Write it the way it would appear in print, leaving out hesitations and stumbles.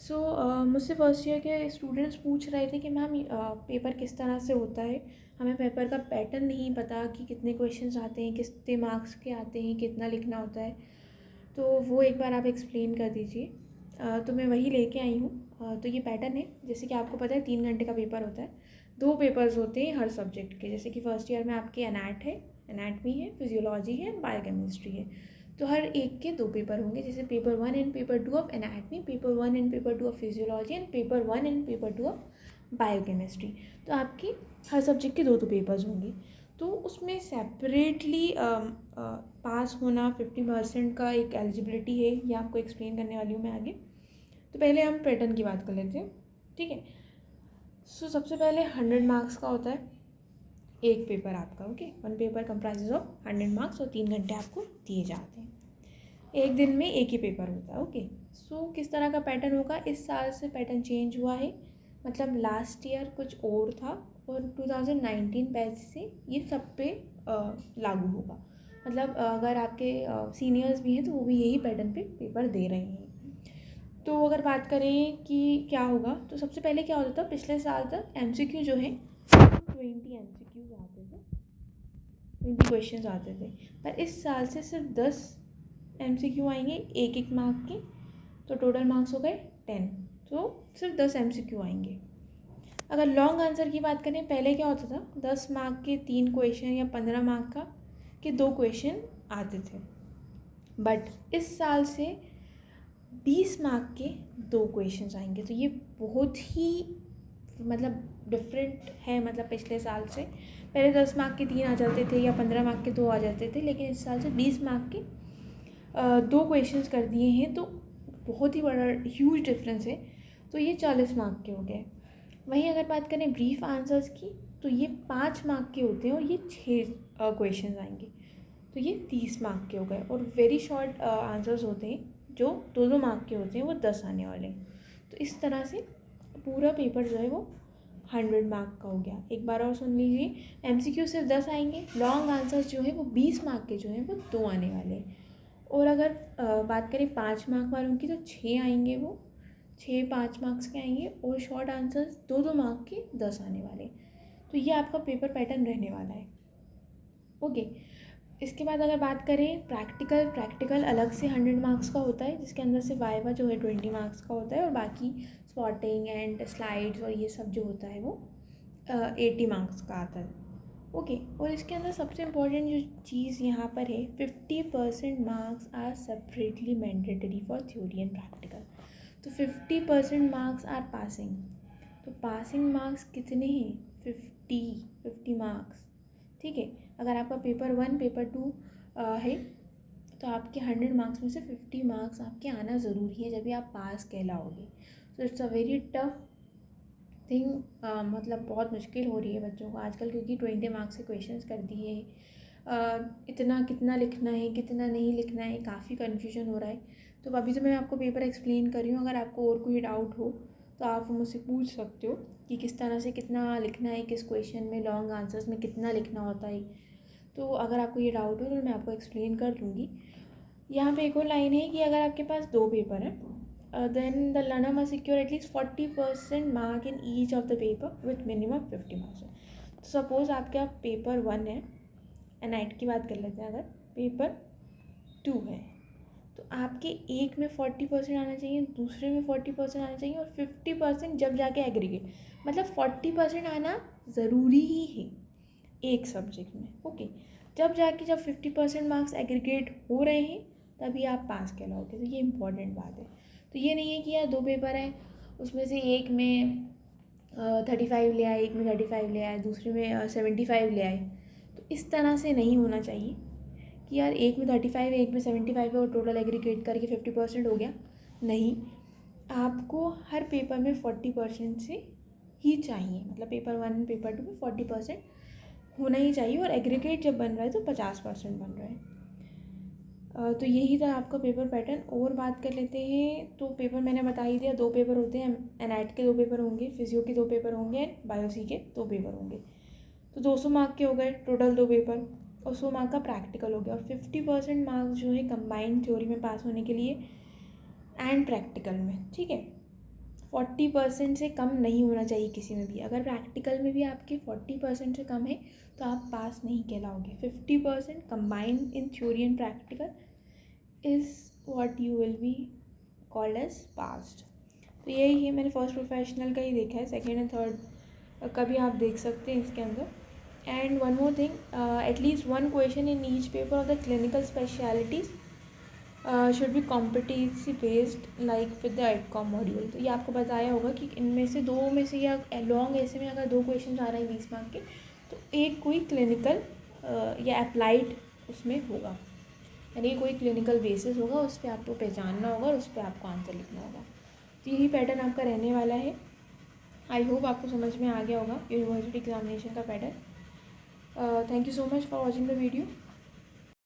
मुझसे first year के students पूछ रहे थे कि मैम पेपर किस तरह से होता है, हमें पेपर का पैटर्न नहीं पता कि कितने क्वेश्चंस आते हैं, कितने मार्क्स के आते हैं, कितना लिखना होता है, तो वो एक बार आप एक्सप्लेन कर दीजिए। तो मैं वही लेके आई हूँ। तो ये पैटर्न है, जैसे कि आपको पता है 3 घंटे का पेपर होता है, 2 पेपर्स होते हैं हर सब्जेक्ट के। जैसे कि फर्स्ट ईयर में आपके एनाटमी है, फिजियोलॉजी है, बायोकेमिस्ट्री है। तो हर एक के 2 पेपर होंगे, जैसे paper 1 and paper 2 of anatomy, paper 1 and paper 2 of physiology and paper 1 and paper 2 of biochemistry. तो आपके हर सब्जेक्ट के 2 पेपर्स होंगे। तो उसमें सेपरेटली पास होना 50% का एक एलिजिबिलिटी है, ये आपको एक्सप्लेन करने वाली हूँ मैं आगे। तो पहले हम पैटर्न की बात कर लेते हैं, ठीक है। सबसे पहले 100 मार्क्स का होता है एक पेपर आपका, okay. 1 paper comprises of 100 marks और 3 घंटे आपको दिए जाते हैं। एक दिन में एक ही पेपर होता है, ओके। किस तरह का पैटर्न होगा, इस साल से पैटर्न चेंज हुआ है, मतलब लास्ट ईयर कुछ और था और 2019 बैच से ये सब पे लागू होगा। मतलब अगर आपके सीनियर्स भी हैं तो वो भी यही पैटर्न पे पेपर दे रहे हैं। तो अगर बात करें कि क्या होगा, तो सबसे पहले क्या होता था, पिछले साल तक MCQ जो है 20 MCQs आते थे, 20 क्वेश्चन आते थे। पर इस साल से सिर्फ 10 MCQ आएंगे, एक एक मार्क के। तो टोटल मार्क्स हो गए 10, तो सिर्फ 10 MCQ आएंगे। अगर लॉन्ग आंसर की बात करें, पहले क्या होता था, 10 मार्क के 3 क्वेश्चन या 15 मार्क का के 2 क्वेश्चन आते थे। बट इस साल से 20 मार्क के 2 क्वेश्चन आएंगे। तो ये बहुत ही मतलब डिफरेंट है, मतलब पिछले साल से। पहले 10 मार्क के 3 आ जाते थे या 15 मार्क के 2 आ जाते थे, लेकिन इस साल से 20 मार्क के 2 क्वेश्चंस कर दिए हैं। तो बहुत ही बड़ा ह्यूज डिफरेंस है। तो ये 40 मार्क के हो गए। वहीं अगर बात करें ब्रीफ आंसर्स की, तो ये 5 मार्क के होते हैं और ये 6 क्वेश्चन आएंगे। तो ये 30 मार्क के हो गए। और वेरी शॉर्ट आंसर्स होते हैं जो 2-2 मार्क के होते हैं, वो 10 आने वाले हैं। तो इस तरह से पूरा पेपर जो है वो 100 मार्क का हो गया। एक बार और सुन लीजिए, MCQ सिर्फ 10 आएंगे, लॉन्ग आंसर्स जो है वो 20 मार्क के जो हैं वो 2 आने वाले हैं। और अगर बात करें 5 मार्क वालों की, तो 6 आएंगे, वो 6 5 मार्क्स के आएंगे। और शॉर्ट आंसर्स 2-2 मार्क के 10 आने वाले। तो ये आपका पेपर पैटर्न रहने वाला है, ओके। इसके बाद अगर बात करें प्रैक्टिकल अलग से 100 मार्क्स का होता है, जिसके अंदर से वाइवा जो है 20 मार्क्स का होता है, और बाकी स्पॉटिंग एंड स्लाइड्स और ये सब जो होता है वो 80 मार्क्स का आता है, ओके। और इसके अंदर सबसे इम्पोर्टेंट जो चीज़ यहाँ पर है, 50% marks are separately mandatory for theory and practical. तो 50% मार्क्स आर पासिंग। तो पासिंग मार्क्स कितने हैं, 50 मार्क्स, ठीक है। अगर आपका पेपर 1 पेपर 2 है, तो आपके 100 मार्क्स में से 50 मार्क्स आपके आना ज़रूरी है, जब भी आप पास कहलाओगे। So it's a very tough thing. मतलब बहुत मुश्किल हो रही है बच्चों को आजकल, क्योंकि 20 मार्क्स के क्वेश्चंस कर दिए हैं। इतना कितना लिखना है, कितना नहीं लिखना है, काफ़ी कन्फ्यूजन हो रहा है। तो अभी तो मैं आपको पेपर एक्सप्लेन कर रही हूँ, अगर आपको और कोई डाउट हो तो आप मुझसे पूछ सकते हो कि किस तरह से कितना लिखना है, किस क्वेश्चन में, लॉन्ग आंसर्स में कितना लिखना होता है। तो अगर आपको ये डाउट हो तो मैं आपको एक्सप्लेन कर दूँगी। यहाँ पे एक और लाइन है कि अगर आपके पास 2 पेपर हैं, then the learner must secure at least 40% mark in each of the paper with minimum 50 marks. तो सपोज़ आपका पेपर 1 है, एनाइट की बात कर लेते हैं, अगर पेपर 2 है, तो आपके एक में 40% आना चाहिए, दूसरे में 40% आना चाहिए, और 50% जब जाके एग्रीगेट, मतलब 40% आना ज़रूरी ही है एक सब्जेक्ट में, ओके। जब 50% मार्क्स एग्रीगेट हो रहे हैं तभी आप पास कहलाओगे। तो ये इम्पॉर्टेंट बात है। तो ये नहीं है कि यार 2 पेपर हैं, उसमें से एक में 35 ले आए, एक में 35 ले आए, दूसरे में 75 ले आए। तो इस तरह से नहीं होना चाहिए कि यार एक में 35 है, एक में 75 है और टोटल एग्रीगेट करके 50% हो गया। नहीं, आपको हर पेपर में 40% से ही चाहिए, मतलब पेपर 1 पेपर 2 में 40% होना ही चाहिए, और एग्रीगेट जब बन रहा है तो 50% बन रहा है। तो यही था आपका पेपर पैटर्न। और बात कर लेते हैं, तो पेपर मैंने बता ही दिया, 2 पेपर होते हैं, एनाइट के 2 पेपर होंगे, फिजियो के 2 पेपर होंगे, बायोसी के 2 पेपर होंगे। तो 200 मार्क के हो गए टोटल 2 पेपर, और 100 मार्क का प्रैक्टिकल हो गया। और 50% मार्क्स जो है कंबाइंड थ्योरी में पास होने के लिए एंड प्रैक्टिकल में, ठीक है। 40% से कम नहीं होना चाहिए किसी में भी। अगर प्रैक्टिकल में भी आपके 40% से कम है तो आप पास नहीं कहलाओगे। 50% combined in theory and practical is what you will be called as passed. तो यही है, मैंने फर्स्ट प्रोफेशनल का ही देखा है, सेकेंड एंड थर्ड का भी आप देख सकते हैं इसके अंदर। And one more thing, at least one question in each paper of the clinical specialities should be competency based like with the AETCOM module. तो ये आपको बताया होगा कि इनमें से दो में से या लॉन्ग ऐसे में अगर 2 क्वेश्चन आ रहे हैं 20 मार्क के, तो एक कोई क्लिनिकल या अप्लाइड उसमें होगा, यानी कोई क्लिनिकल बेसिस होगा, उस पर आपको पहचानना होगा और उस पर आपको आंसर लिखना होगा। तो यही पैटर्न आपका रहने वाला है। आई होप आपको समझ में आ गया होगा यूनिवर्सिटी एग्जामिनेशन का pattern. Thank you so much for watching the video.